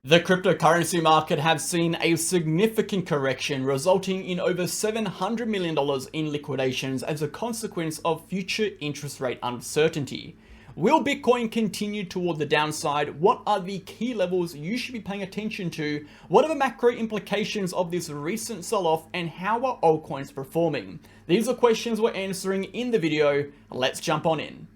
The cryptocurrency market has seen a significant correction, resulting in over $700 million in liquidations as a consequence of future interest rate uncertainty. Will Bitcoin continue toward the downside? What are the key levels you should be paying attention to? What are the macro implications of this recent sell-off, and how are altcoins performing? These are questions we're answering in the video. Let's jump on in.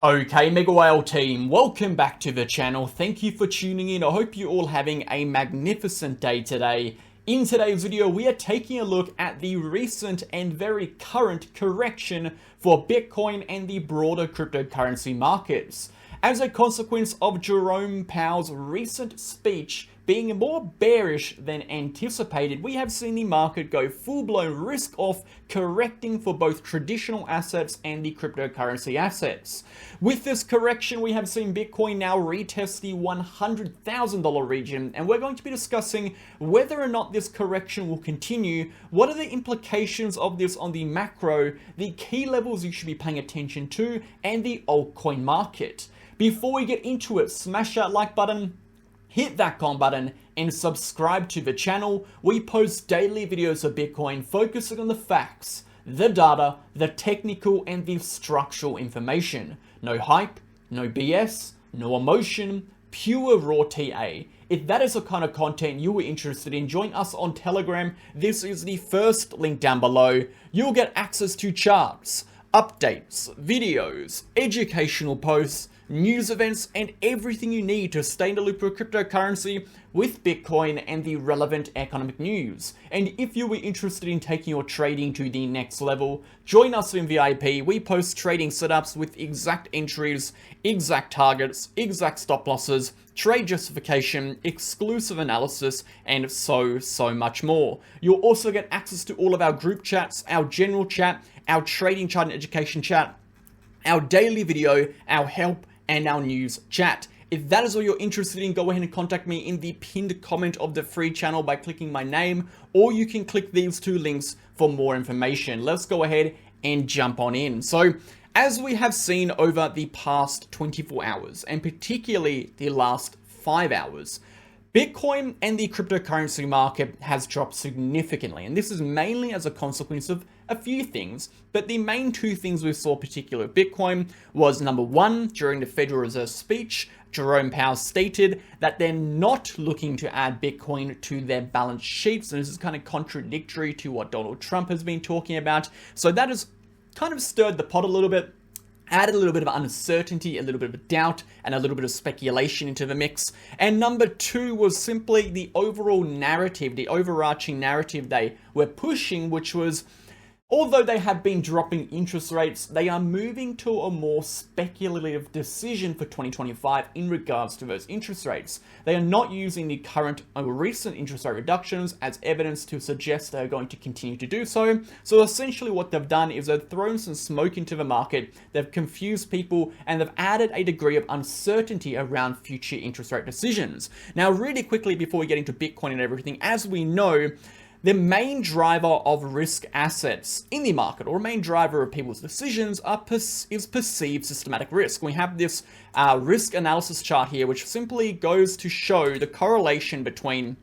Okay, MegaWhale team, welcome back to the channel. Thank you for tuning in. I hope you're all having a magnificent day today. In today's video, we are taking a look at the recent and very current correction for Bitcoin and the broader cryptocurrency markets. As a consequence of Jerome Powell's recent speech being more bearish than anticipated, we have seen the market go full-blown risk-off, correcting for both traditional assets and the cryptocurrency assets. With this correction, we have seen Bitcoin now retest the $100,000 region, and we're going to be discussing whether or not this correction will continue, what are the implications of this on the macro, the key levels you should be paying attention to, and the altcoin market. Before we get into it, smash that like button, hit that comment button, and subscribe to the channel. We post daily videos of Bitcoin focusing on the facts, the data, the technical, and the structural information. No hype, no BS, no emotion, pure raw TA. If that is the kind of content you are interested in, join us on Telegram. This is the first link down below. You'll get access to charts, updates, videos, educational posts, news events, and everything you need to stay in the loop of cryptocurrency with Bitcoin and the relevant economic news. And if you were interested in taking your trading to the next level, join us in VIP. We post trading setups with exact entries, exact targets, exact stop losses, trade justification, exclusive analysis, and so much more. You'll also get access to all of our group chats, our general chat, our trading chart and education chat, our daily video, our help, and our news chat. If that is all you're interested in, go ahead and contact me in the pinned comment of the free channel by clicking my name, or you can click these two links for more information. Let's go ahead and jump on in. So, as we have seen over the past 24 hours, and particularly the last 5 hours, Bitcoin and the cryptocurrency market has dropped significantly, and this is mainly as a consequence of a few things, but the main two things we saw particular with Bitcoin was, number one, during the Federal Reserve speech, Jerome Powell stated that they're not looking to add Bitcoin to their balance sheets, and this is kind of contradictory to what Donald Trump has been talking about. So that has kind of stirred the pot a little bit, added a little bit of uncertainty, a little bit of doubt, and a little bit of speculation into the mix. And number two was simply the overall narrative, the overarching narrative they were pushing, which was, although they have been dropping interest rates, they are moving to a more speculative decision for 2025 in regards to those interest rates. They are not using the current or recent interest rate reductions as evidence to suggest they are going to continue to do so. So essentially what they've done is they've thrown some smoke into the market, they've confused people, and they've added a degree of uncertainty around future interest rate decisions. Now, really quickly before we get into Bitcoin and everything, as we know, the main driver of risk assets in the market, or main driver of people's decisions, is perceived systematic risk. We have this risk analysis chart here, which simply goes to show the correlation between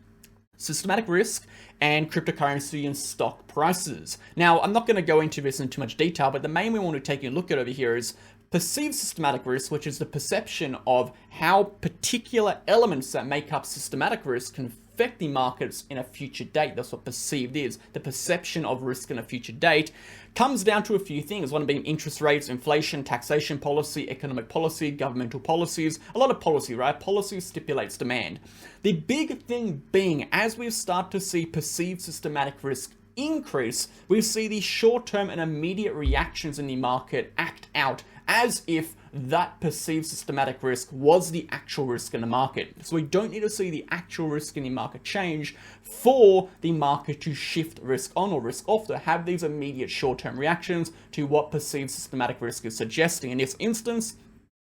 systematic risk and cryptocurrency and stock prices. Now, I'm not going to go into this in too much detail, but the main we want to take a look at over here is perceived systematic risk, which is the perception of how particular elements that make up systematic risk can affect the markets in a future date. That's what perceived is. The perception of risk in a future date comes down to a few things, one being interest rates, inflation, taxation policy, economic policy, governmental policies, a lot of policy, right? Policy stipulates demand. The big thing being, as we start to see perceived systematic risk increase, we see the short-term and immediate reactions in the market act out as if that perceived systematic risk was the actual risk in the market. So we don't need to see the actual risk in the market change for the market to shift risk on or risk off, to have these immediate short-term reactions to what perceived systematic risk is suggesting. In this instance,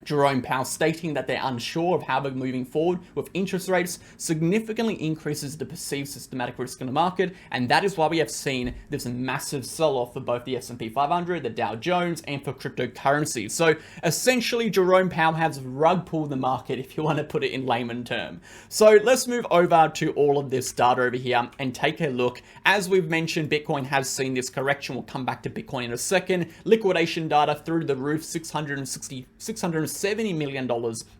Jerome Powell stating that they're unsure of how they're moving forward with interest rates significantly increases the perceived systematic risk in the market, and that is why we have seen this massive sell-off for both the S&P 500, the Dow Jones, and for cryptocurrencies. So essentially, Jerome Powell has rug pulled the market, if you want to put it in layman term. So let's move over to all of this data over here and take a look. As we've mentioned, Bitcoin has seen this correction. We'll come back to Bitcoin in a second. Liquidation data through the roof, $670 million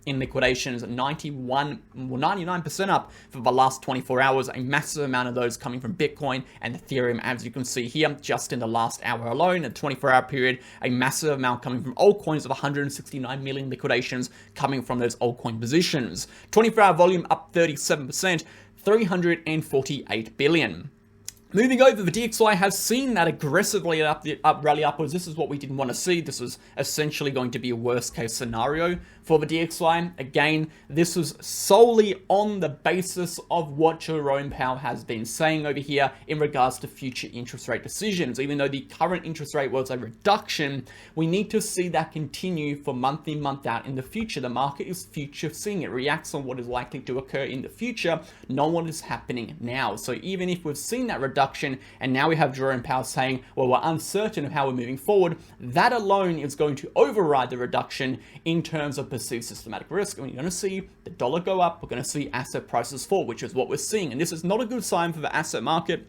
in liquidations, 99% up for the last 24 hours, a massive amount of those coming from Bitcoin and Ethereum, as you can see here, just in the last hour alone, a 24-hour period, a massive amount coming from altcoins of 169 million liquidations coming from those altcoin positions. 24-hour volume up 37%, 348 billion. Moving over, the DXY has seen that aggressively rally upwards. This is what we didn't want to see. This was essentially going to be a worst case scenario for the DXY. Again, this was solely on the basis of what Jerome Powell has been saying over here in regards to future interest rate decisions. Even though the current interest rate was a reduction, we need to see that continue for month in, month out in the future. The market is future seeing. It reacts on what is likely to occur in the future, not what is happening now. So even if we've seen that reduction, and now we have Jerome Powell saying, well, we're uncertain of how we're moving forward, that alone is going to override the reduction in terms of perceived systematic risk. And we're going to see the dollar go up, we're going to see asset prices fall, which is what we're seeing. And this is not a good sign for the asset market.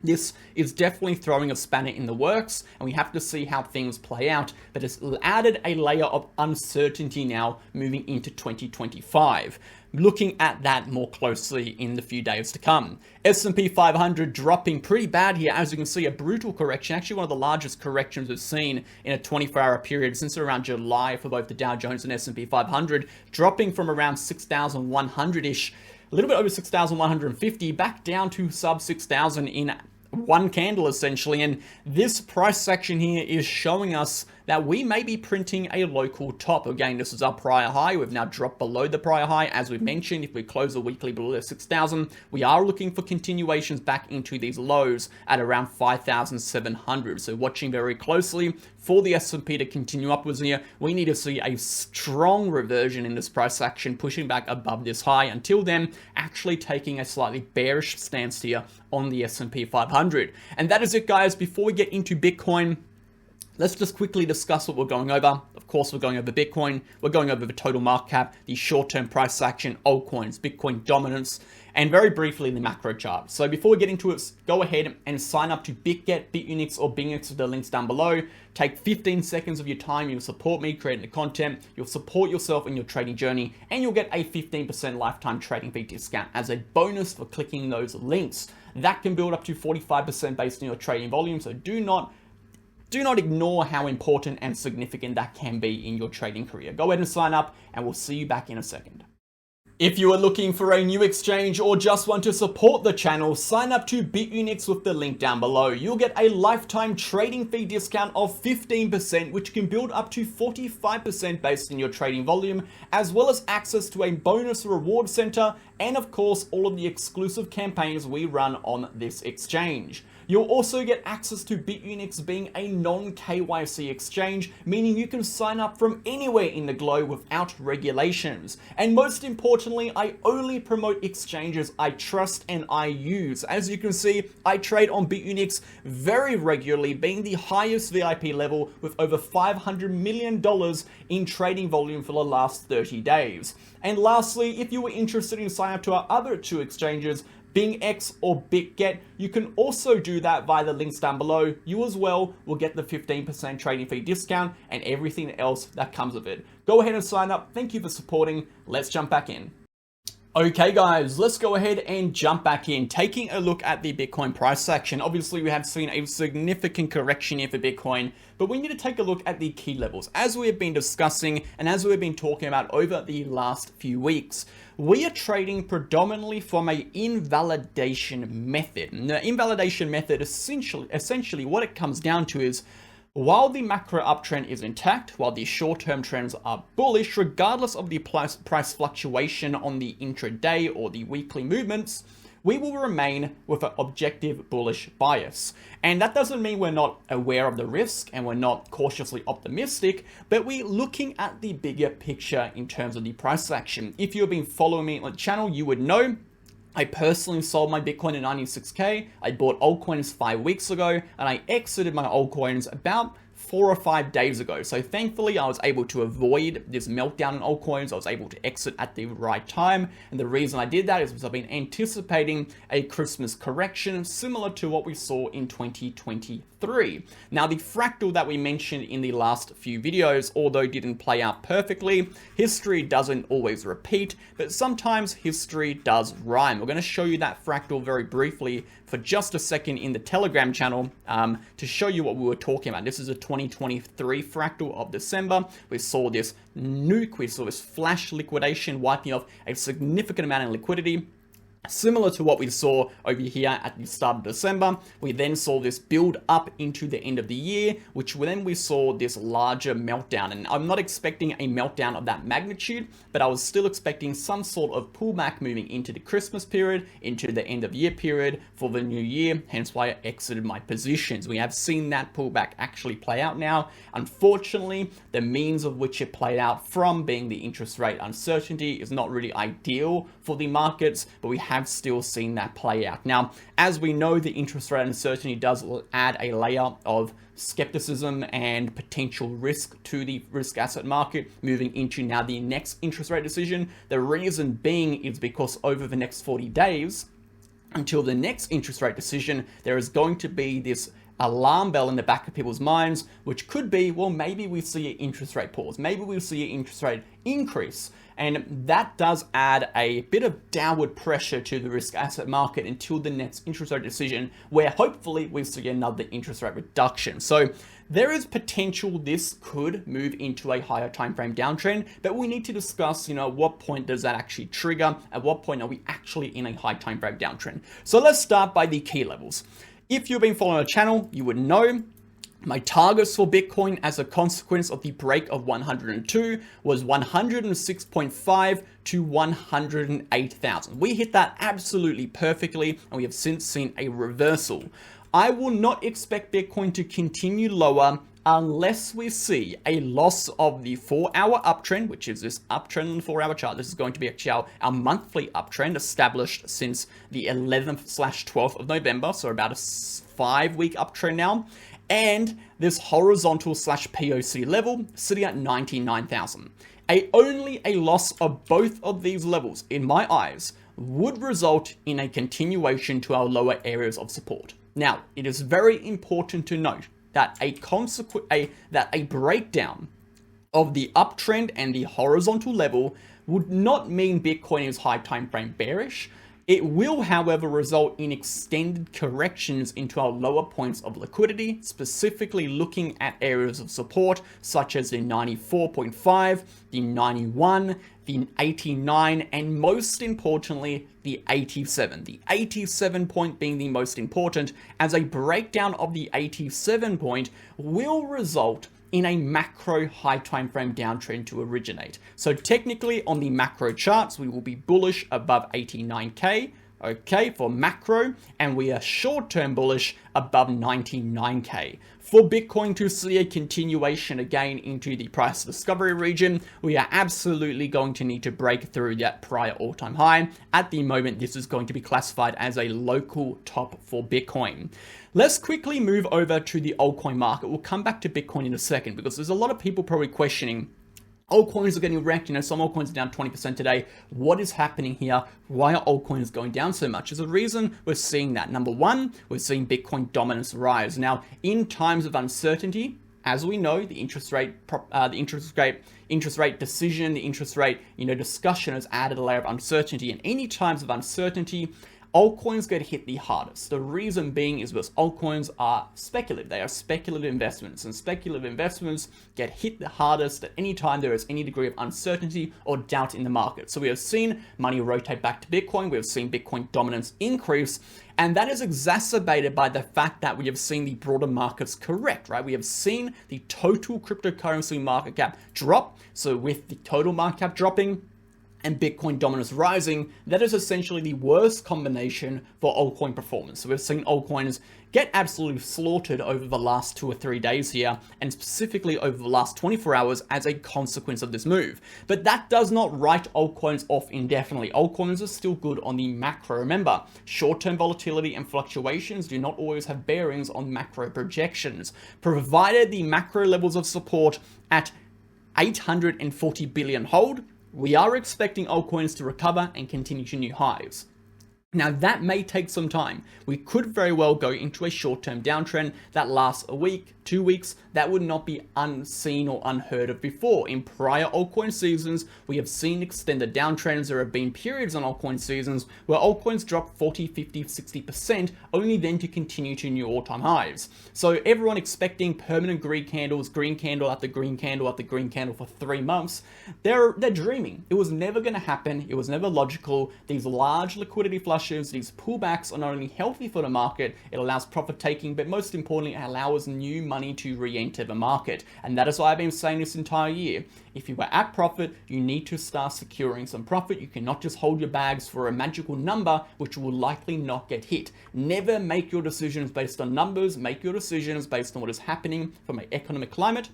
This is definitely throwing a spanner in the works, and we have to see how things play out. But it's added a layer of uncertainty now moving into 2025. Looking at that more closely in the few days to come. S&P 500 dropping pretty bad here. As you can see, a brutal correction, actually one of the largest corrections we've seen in a 24-hour period since around July for both the Dow Jones and S&P 500, dropping from around 6,100-ish, a little bit over 6,150, back down to sub 6,000 in one candle essentially. And this price action here is showing us that we may be printing a local top. Again, this is our prior high. We've now dropped below the prior high. As we've mentioned, if we close the weekly below 6,000, we are looking for continuations back into these lows at around 5,700. So watching very closely for the S&P to continue upwards here. We need to see a strong reversion in this price action, pushing back above this high. Until then, actually taking a slightly bearish stance here on the S&P 500. And that is it, guys. Before we get into Bitcoin, let's just quickly discuss what we're going over. Of course, we're going over Bitcoin. We're going over the total market cap, the short-term price action, altcoins, Bitcoin dominance, and very briefly the macro chart. So before we get into it, go ahead and sign up to BitGet, BitUnix, or BingX with the links down below. Take 15 seconds of your time. You'll support me creating the content. You'll support yourself in your trading journey, and you'll get a 15% lifetime trading fee discount as a bonus for clicking those links. That can build up to 45% based on your trading volume. So do not ignore how important and significant that can be in your trading career. Go ahead and sign up, and we'll see you back in a second. If you are looking for a new exchange or just want to support the channel, sign up to BitUnix with the link down below. You'll get a lifetime trading fee discount of 15%, which can build up to 45% based on your trading volume, as well as access to a bonus reward center, and of course, all of the exclusive campaigns we run on this exchange. You'll also get access to BitUnix being a non-KYC exchange, meaning you can sign up from anywhere in the globe without regulations. And most importantly, I only promote exchanges I trust and I use. As you can see, I trade on BitUnix very regularly, being the highest VIP level with over $500 million in trading volume for the last 30 days. And lastly, if you were interested in signing up to our other two exchanges, BingX or BitGet, you can also do that via the links down below. You as well will get the 15% trading fee discount and everything else that comes with it. Go ahead and sign up. Thank you for supporting. Let's jump back in. Okay guys, let's go ahead and jump back in. Taking a look at the Bitcoin price action. Obviously we have seen a significant correction here for Bitcoin, but we need to take a look at the key levels. As we have been discussing and as we've been talking about over the last few weeks, we are trading predominantly from an invalidation method. And the invalidation method essentially what it comes down to is, while the macro uptrend is intact, while the short-term trends are bullish, regardless of the price fluctuation on the intraday or the weekly movements, we will remain with an objective bullish bias. And that doesn't mean we're not aware of the risk and we're not cautiously optimistic, but we're looking at the bigger picture in terms of the price action. If you've been following me on the channel, you would know I personally sold my Bitcoin at 96K. I bought altcoins 5 weeks ago, and I exited my altcoins about 4 or 5 days ago. So thankfully, I was able to avoid this meltdown in altcoins. I was able to exit at the right time. And the reason I did that is because I've been anticipating a Christmas correction similar to what we saw in 2023. Now, the fractal that we mentioned in the last few videos, although didn't play out perfectly, history doesn't always repeat, but sometimes history does rhyme. We're going to show you that fractal very briefly for just a second in the Telegram channel to show you what we were talking about. This is a 2023 fractal of December. We saw this nuke, we saw this flash liquidation wiping off a significant amount of liquidity. Similar to what we saw over here at the start of December, we then saw this build up into the end of the year, which then we saw this larger meltdown. And I'm not expecting a meltdown of that magnitude, but I was still expecting some sort of pullback moving into the Christmas period, into the end of year period for the new year, hence why I exited my positions. We have seen that pullback actually play out now. Unfortunately, the means of which it played out from being the interest rate uncertainty is not really ideal for the markets, but we have still seen that play out. Now, as we know, the interest rate uncertainty does add a layer of skepticism and potential risk to the risk asset market moving into now the next interest rate decision. The reason being is because over the next 40 days, until the next interest rate decision, there is going to be this alarm bell in the back of people's minds, which could be, well, maybe we see an interest rate pause, maybe we'll see an interest rate increase. And that does add a bit of downward pressure to the risk asset market until the next interest rate decision, where hopefully we see another interest rate reduction. So there is potential this could move into a higher time frame downtrend, but we need to discuss, at what point does that actually trigger? At what point are we actually in a high time frame downtrend? So let's start by the key levels. If you've been following the channel, you would know my targets for Bitcoin as a consequence of the break of 102 was 106.5 to 108,000. We hit that absolutely perfectly, and we have since seen a reversal. I will not expect Bitcoin to continue lower unless we see a loss of the 4-hour uptrend, which is this uptrend on the 4-hour chart. This is going to be actually our monthly uptrend established since the 11th/12th of November, so about a 5-week uptrend now. And this horizontal/POC level sitting at 99,000. Only a loss of both of these levels, in my eyes, would result in a continuation to our lower areas of support. Now, it is very important to note that a breakdown of the uptrend and the horizontal level would not mean Bitcoin is high time frame bearish. It will, however, result in extended corrections into our lower points of liquidity, specifically looking at areas of support such as the 94.5, the 91, the 89, and most importantly, the 87. The 87 point being the most important, as a breakdown of the 87 point will result in a macro high time frame downtrend to originate. So technically on the macro charts, we will be bullish above 89K, okay, for macro, and we are short-term bullish above 99K. For Bitcoin to see a continuation again into the price discovery region, we are absolutely going to need to break through that prior all-time high. At the moment, this is going to be classified as a local top for Bitcoin. Let's quickly move over to the altcoin market. We'll come back to Bitcoin in a second because there's a lot of people probably questioning, altcoins are getting wrecked, some altcoins are down 20% today. What is happening here? Why are altcoins going down so much? There's a reason we're seeing that. Number one, we're seeing Bitcoin dominance rise. Now, in times of uncertainty, as we know, the interest rate decision, the interest rate, discussion has added a layer of uncertainty. And any times of uncertainty, altcoins get hit the hardest. The reason being is because altcoins are speculative. They are speculative investments, and speculative investments get hit the hardest at any time there is any degree of uncertainty or doubt in the market. So we have seen money rotate back to Bitcoin. We have seen Bitcoin dominance increase, and that is exacerbated by the fact that we have seen the broader markets correct, right? We have seen the total cryptocurrency market cap drop. So with the total market cap dropping, and Bitcoin dominance rising, that is essentially the worst combination for altcoin performance. So we've seen altcoins get absolutely slaughtered over the last 2 or 3 days here, and specifically over the last 24 hours as a consequence of this move. But that does not write altcoins off indefinitely. Altcoins are still good on the macro. Remember, short-term volatility and fluctuations do not always have bearings on macro projections. Provided the macro levels of support at 840 billion hold, we are expecting altcoins to recover and continue to new highs. Now that may take some time. We could very well go into a short-term downtrend that lasts a week, 2 weeks. That would not be unseen or unheard of before. In prior altcoin seasons, we have seen extended downtrends. There have been periods on altcoin seasons where altcoins drop 40, 50, 60%, only then to continue to new all-time highs. So everyone expecting permanent green candles, green candle after green candle after green candle for 3 months, they're dreaming. It was never going to happen. It was never logical. These large liquidity flushes, these pullbacks are not only healthy for the market, it allows profit taking, but most importantly, it allows new money to re-enter the market. And that is why I've been saying this entire year. If you were at profit, you need to start securing some profit. You cannot just hold your bags for a magical number, which will likely not get hit. Never make your decisions based on numbers. Make your decisions based on what is happening from an economic climate,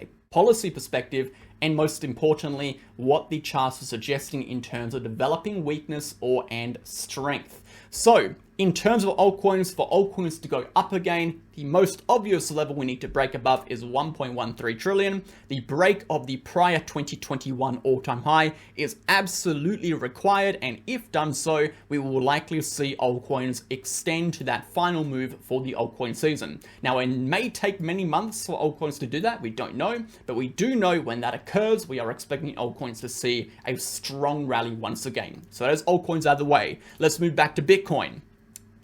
a policy perspective, and most importantly, what the charts are suggesting in terms of developing weakness and strength. So, in terms of altcoins, for altcoins to go up again, the most obvious level we need to break above is 1.13 trillion. The break of the prior 2021 all-time high is absolutely required, and if done so, we will likely see altcoins extend to that final move for the altcoin season. Now, it may take many months for altcoins to do that, we don't know, but we do know when that occurs, we are expecting altcoins to see a strong rally once again. So as altcoins out of the way, let's move back to Bitcoin.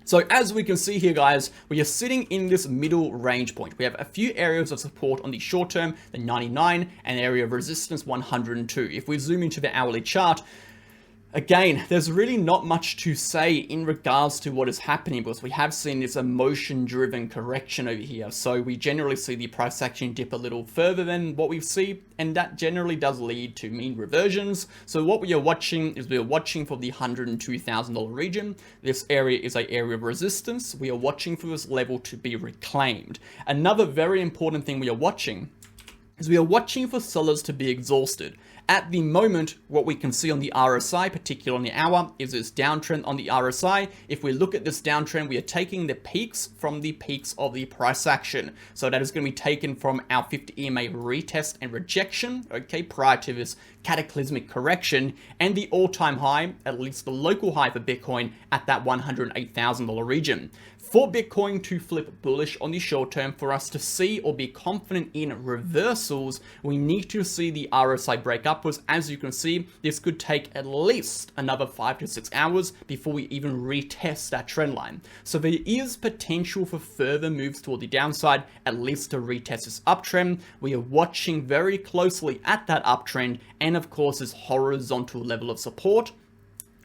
So as we can see here, guys, we are sitting in this middle range point. We have a few areas of support on the short term, the 99, and area of resistance 102. If we zoom into the hourly chart, again, there's really not much to say in regards to what is happening because we have seen this emotion-driven correction over here. So we generally see the price action dip a little further than what we see, and that generally does lead to mean reversions. So what we are watching is we are watching for the $102,000 region. This area is an area of resistance. We are watching for this level to be reclaimed. Another very important thing we are watching is we are watching for sellers to be exhausted. At the moment, what we can see on the RSI, particularly on the hour, is this downtrend on the RSI. If we look at this downtrend, we are taking the peaks from the peaks of the price action. So that is going to be taken from our 50 EMA retest and rejection, okay, prior to this cataclysmic correction, and the all-time high, at least the local high for Bitcoin, at that $108,000 region. For Bitcoin to flip bullish on the short term, for us to see or be confident in reversals, we need to see the RSI break upwards. As you can see, this could take at least another 5 to 6 hours before we even retest that trend line. So there is potential for further moves toward the downside, at least to retest this uptrend. We are watching very closely at that uptrend, and of course this horizontal level of support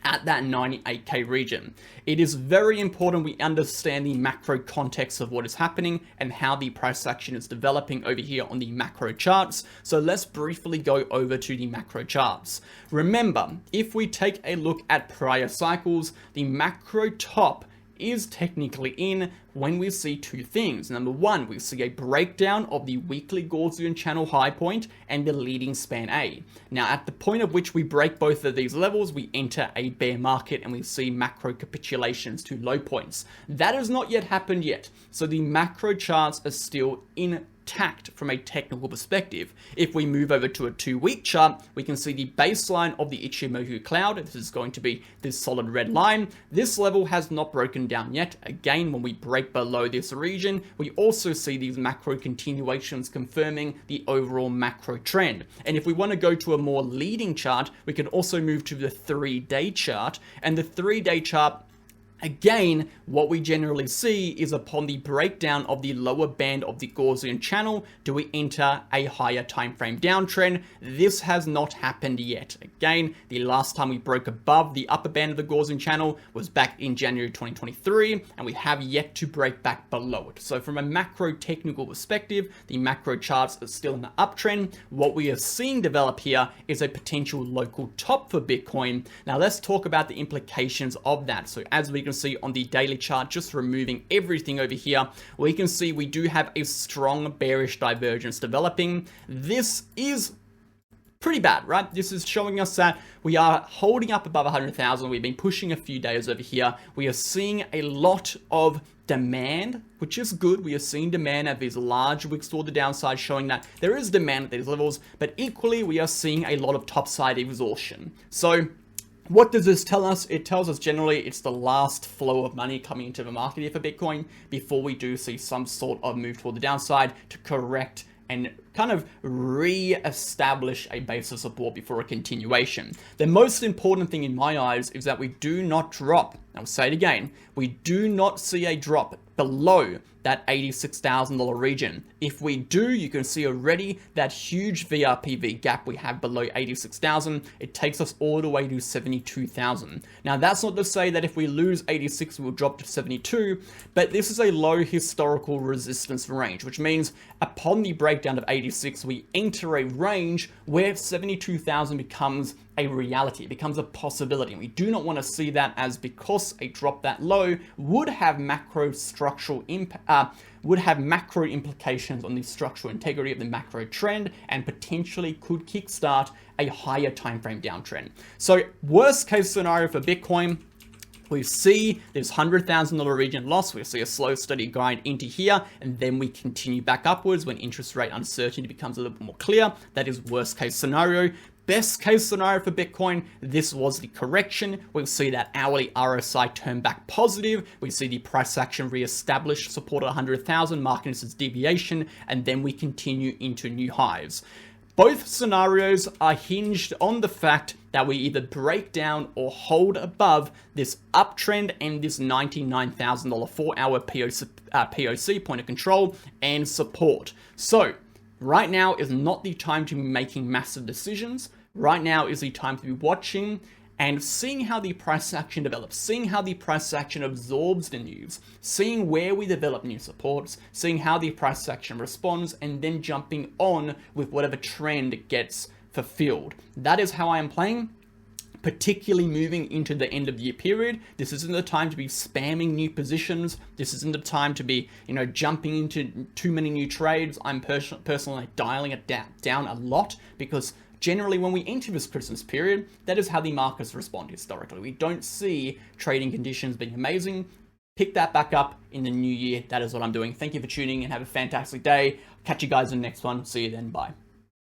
at that 98K region. It is very important we understand the macro context of what is happening and how the price action is developing over here on the macro charts. So let's briefly go over to the macro charts. Remember, if we take a look at prior cycles, the macro top is technically in when we see two things. Number one, we see a breakdown of the weekly Gaussian channel high point and the leading span A. Now, at the point at which we break both of these levels, we enter a bear market and we see macro capitulations to low points. That has not yet happened yet. So the macro charts are still intact from a technical perspective. If we move over to a 2-week chart, we can see the baseline of the Ichimoku cloud. This is going to be this solid red line. This level has not broken down yet. Again, when we break below this region, we also see these macro continuations confirming the overall macro trend. And if we want to go to a more leading chart, we can also move to the 3-day chart. And the 3-day chart Again, what we generally see is upon the breakdown of the lower band of the Gaussian channel, do we enter a higher time frame downtrend? This has not happened yet. Again, the last time we broke above the upper band of the Gaussian channel was back in January 2023, and we have yet to break back below it. So from a macro technical perspective, the macro charts are still in the uptrend. What we are seeing develop here is a potential local top for Bitcoin. Now let's talk about the implications of that. So as we can see on the daily chart, just removing everything over here, we can see we do have a strong bearish divergence developing. This is pretty bad, right? This is showing us that we are holding up above 100,000. We've been pushing a few days over here. We are seeing a lot of demand, which is good. We are seeing demand at these large wicks toward the downside, showing that there is demand at these levels, but equally we are seeing a lot of topside exhaustion. So what does this tell us? It tells us generally it's the last flow of money coming into the market here for Bitcoin before we do see some sort of move toward the downside to correct and kind of re-establish a base of support before a continuation. The most important thing in my eyes is that we do not drop. I'll say it again. We do not see a drop below that $86,000 region. If we do, you can see already that huge VRPV gap we have below 86,000. It takes us all the way to 72,000. Now that's not to say that if we lose 86, we'll drop to 72, but this is a low historical resistance range, which means upon the breakdown of 86, we enter a range where 72,000 becomes a reality, it becomes a possibility. And we do not want to see that, as because a drop that low would have macro structural impact, would have macro implications on the structural integrity of the macro trend and potentially could kickstart a higher time frame downtrend. So worst case scenario for Bitcoin, we see this $100,000 region loss, we see a slow steady grind into here, and then we continue back upwards when interest rate uncertainty becomes a little bit more clear. That is worst case scenario. Best case scenario for Bitcoin, this was the correction. We'll see that hourly RSI turn back positive. We see the price action reestablish support at 100,000, marking this as deviation, and then we continue into new highs. Both scenarios are hinged on the fact that we either break down or hold above this uptrend and this $99,000 4-hour POC, point of control, and support. So right now is not the time to be making massive decisions. Right now is the time to be watching and seeing how the price action develops, seeing how the price action absorbs the news, seeing where we develop new supports, seeing how the price action responds, and then jumping on with whatever trend gets fulfilled. That is how I am playing, particularly moving into the end of the year period. This isn't the time to be spamming new positions. This isn't the time to be, jumping into too many new trades. I'm personally dialing it down a lot, because generally when we enter this Christmas period, that is how the markets respond historically. We don't see trading conditions being amazing. Pick that back up in the new year. That is what I'm doing. Thank you for tuning in. Have a fantastic day. Catch you guys in the next one. See you then. Bye.